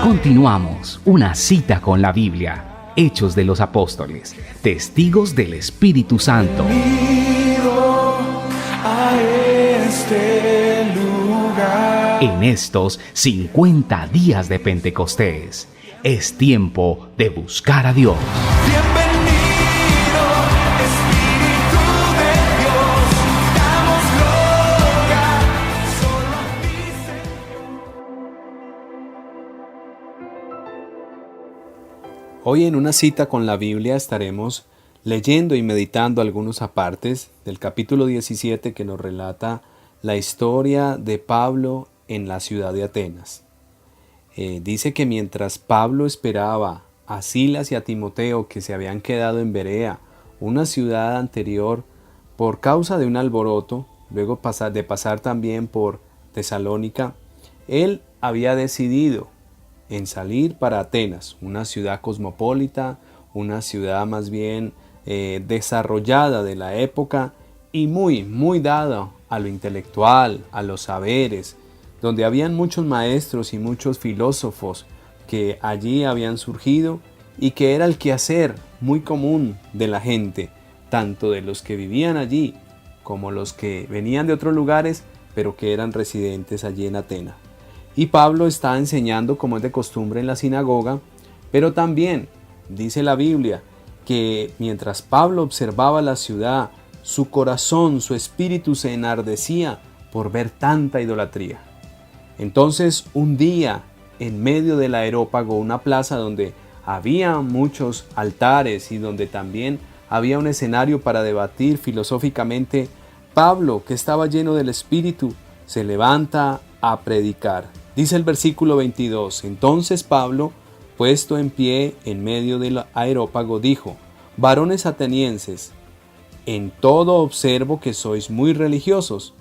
Continuamos, una cita con la Biblia, Hechos de los Apóstoles, testigos del Espíritu Santo. Bienvenido a este lugar. En estos 50 días de Pentecostés, es tiempo de buscar a Dios. Bienvenido, Espíritu de Dios, damos gloria solo a ti, Señor. Hoy en una cita con la Biblia estaremos leyendo y meditando algunos apartes del capítulo 17 que nos relata la historia de Pablo en la ciudad de Atenas. Dice que mientras Pablo esperaba a Silas y a Timoteo, que se habían quedado en Berea, una ciudad anterior, por causa de un alboroto, luego de pasar también por Tesalónica, él había decidido en salir para Atenas, una ciudad cosmopolita, una ciudad más bien desarrollada de la época y muy dada a lo intelectual, a los saberes, donde habían muchos maestros y muchos filósofos que allí habían surgido y que era el quehacer muy común de la gente, tanto de los que vivían allí como los que venían de otros lugares, pero que eran residentes allí en Atenas. Y Pablo está enseñando como es de costumbre en la sinagoga, pero también dice la Biblia que mientras Pablo observaba la ciudad, su corazón, su espíritu se enardecía por ver tanta idolatría. Entonces un día, en medio del Areópago, una plaza donde había muchos altares y donde también había un escenario para debatir filosóficamente, Pablo, que estaba lleno del Espíritu, se levanta a predicar. Dice el versículo 22, entonces Pablo, puesto en pie en medio del Areópago, dijo: varones atenienses, en todo observo que sois muy religiosos,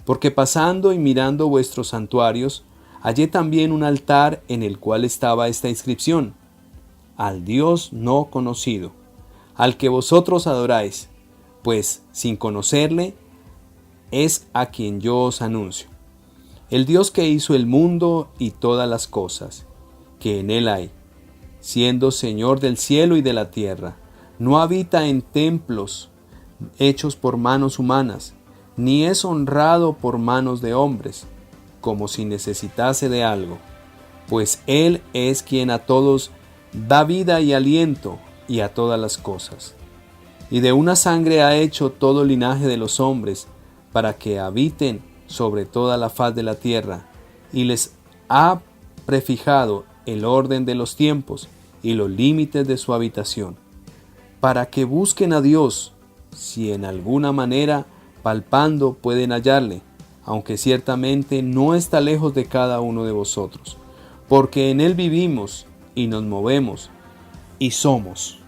porque pasando y mirando vuestros santuarios, hallé también un altar en el cual estaba esta inscripción: al Dios no conocido, al que vosotros adoráis, pues sin conocerle es a quien yo os anuncio. El Dios que hizo el mundo y todas las cosas que en él hay, siendo Señor del cielo y de la tierra, no habita en templos hechos por manos humanas, ni es honrado por manos de hombres, como si necesitase de algo, pues Él es quien a todos da vida y aliento y a todas las cosas. Y de una sangre ha hecho todo linaje de los hombres, para que habiten sobre toda la faz de la tierra, y les ha prefijado el orden de los tiempos y los límites de su habitación, para que busquen a Dios, si en alguna manera palpando pueden hallarle, aunque ciertamente no está lejos de cada uno de vosotros, porque en él vivimos y nos movemos y somos,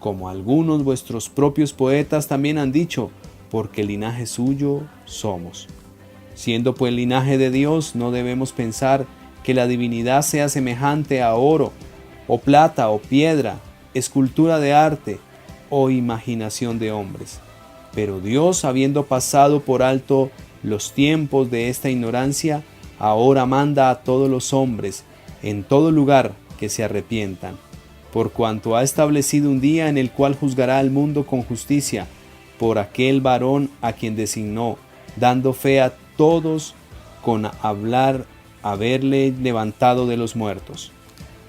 como algunos vuestros propios poetas también han dicho, porque linaje suyo somos. Siendo pues linaje de Dios, no debemos pensar que la divinidad sea semejante a oro, o plata, o piedra, escultura de arte, o imaginación de hombres. Pero Dios, habiendo pasado por alto los tiempos de esta ignorancia, ahora manda a todos los hombres, en todo lugar, que se arrepientan, por cuanto ha establecido un día en el cual juzgará al mundo con justicia, por aquel varón a quien designó, dando fe a todos con haberle levantado de los muertos.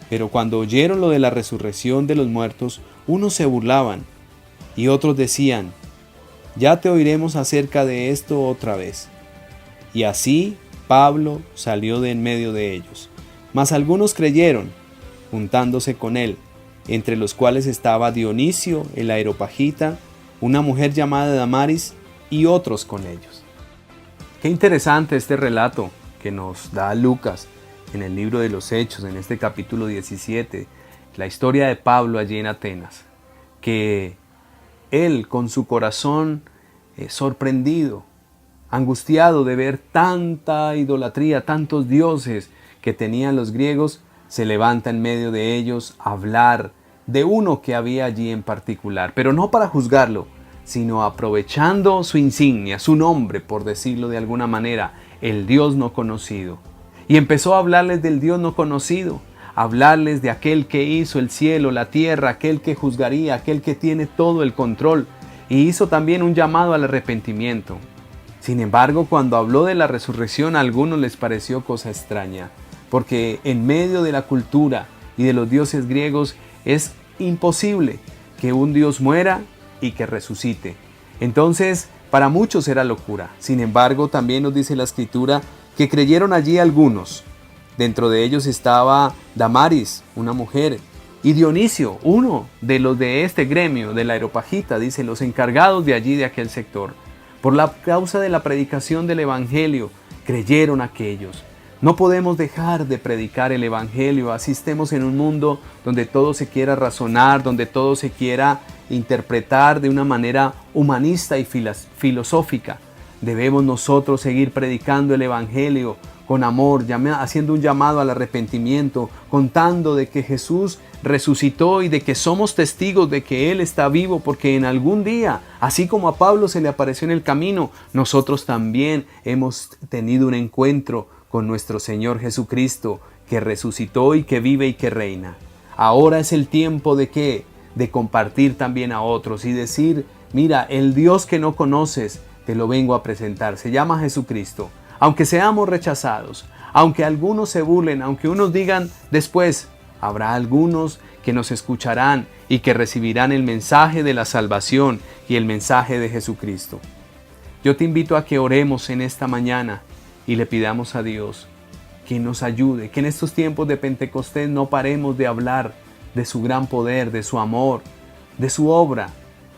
Pero cuando oyeron lo de la resurrección de los muertos, unos se burlaban, y otros decían: ya te oiremos acerca de esto otra vez. Y así Pablo salió de en medio de ellos. Mas algunos creyeron, juntándose con él, entre los cuales estaba Dionisio el Areopagita, una mujer llamada Damaris, y otros con ellos. Qué interesante este relato que nos da Lucas en el libro de los Hechos, en este capítulo 17, la historia de Pablo allí en Atenas, que él con su corazón sorprendido, angustiado de ver tanta idolatría, tantos dioses que tenían los griegos, se levanta en medio de ellos a hablar de uno que había allí en particular, pero no para juzgarlo, sino aprovechando su insignia, su nombre, por decirlo de alguna manera, el Dios no conocido. Y empezó a hablarles del Dios no conocido, hablarles de aquel que hizo el cielo, la tierra, aquel que juzgaría, aquel que tiene todo el control. Y hizo también un llamado al arrepentimiento. Sin embargo, cuando habló de la resurrección, a algunos les pareció cosa extraña, porque en medio de la cultura y de los dioses griegos es imposible que un dios muera y que resucite. Entonces, para muchos era locura. Sin embargo, también nos dice la Escritura que creyeron allí algunos. Dentro de ellos estaba Damaris, una mujer, y Dionisio, uno de los de este gremio, de la Areopagita, dice, los encargados de allí, de aquel sector. Por la causa de la predicación del Evangelio, creyeron aquellos. No podemos dejar de predicar el Evangelio, así estemos en un mundo donde todo se quiera razonar, donde todo se quiera interpretar de una manera humanista y filosófica. Debemos nosotros seguir predicando el Evangelio con amor, haciendo un llamado al arrepentimiento, contando de que Jesús resucitó y de que somos testigos de que Él está vivo, porque en algún día, así como a Pablo se le apareció en el camino, nosotros también hemos tenido un encuentro con nuestro Señor Jesucristo, que resucitó y que vive y que reina. Ahora es el tiempo de ¿qué? De compartir también a otros y decir, mira, el Dios que no conoces, te lo vengo a presentar, se llama Jesucristo. Aunque seamos rechazados, aunque algunos se burlen, aunque unos digan después, habrá algunos que nos escucharán y que recibirán el mensaje de la salvación y el mensaje de Jesucristo. Yo te invito a que oremos en esta mañana y le pidamos a Dios que nos ayude, que en estos tiempos de Pentecostés no paremos de hablar de su gran poder, de su amor, de su obra,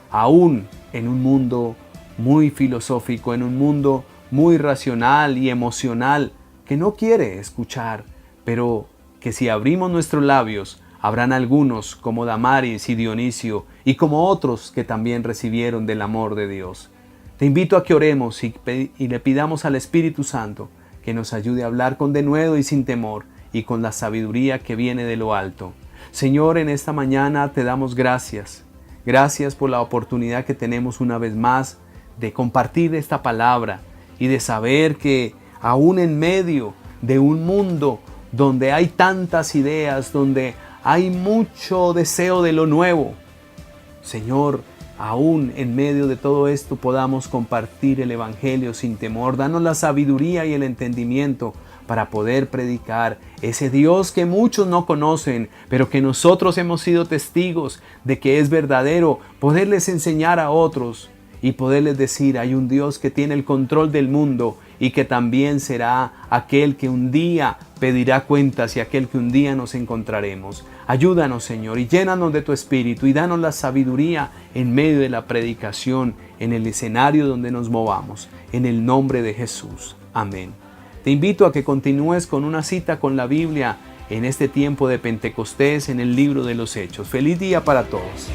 aún en un mundo muy filosófico, en un mundo muy racional y emocional, que no quiere escuchar, pero que si abrimos nuestros labios, habrán algunos como Damaris y Dionisio y como otros que también recibieron del amor de Dios. Te invito a que oremos y le pidamos al Espíritu Santo que nos ayude a hablar con denuedo y sin temor y con la sabiduría que viene de lo alto. Señor, en esta mañana te damos gracias. Gracias por la oportunidad que tenemos una vez más de compartir esta palabra y de saber que aún en medio de un mundo donde hay tantas ideas, donde hay mucho deseo de lo nuevo, Señor, aún en medio de todo esto podamos compartir el Evangelio sin temor. Danos la sabiduría y el entendimiento para poder predicar ese Dios que muchos no conocen, pero que nosotros hemos sido testigos de que es verdadero, poderles enseñar a otros y poderles decir, hay un Dios que tiene el control del mundo y que también será aquel que un día pedirá cuentas y aquel que un día nos encontraremos. Ayúdanos, Señor, y llénanos de tu Espíritu y danos la sabiduría en medio de la predicación, en el escenario donde nos movamos. En el nombre de Jesús. Amén. Te invito a que continúes con una cita con la Biblia en este tiempo de Pentecostés en el libro de los Hechos. Feliz día para todos.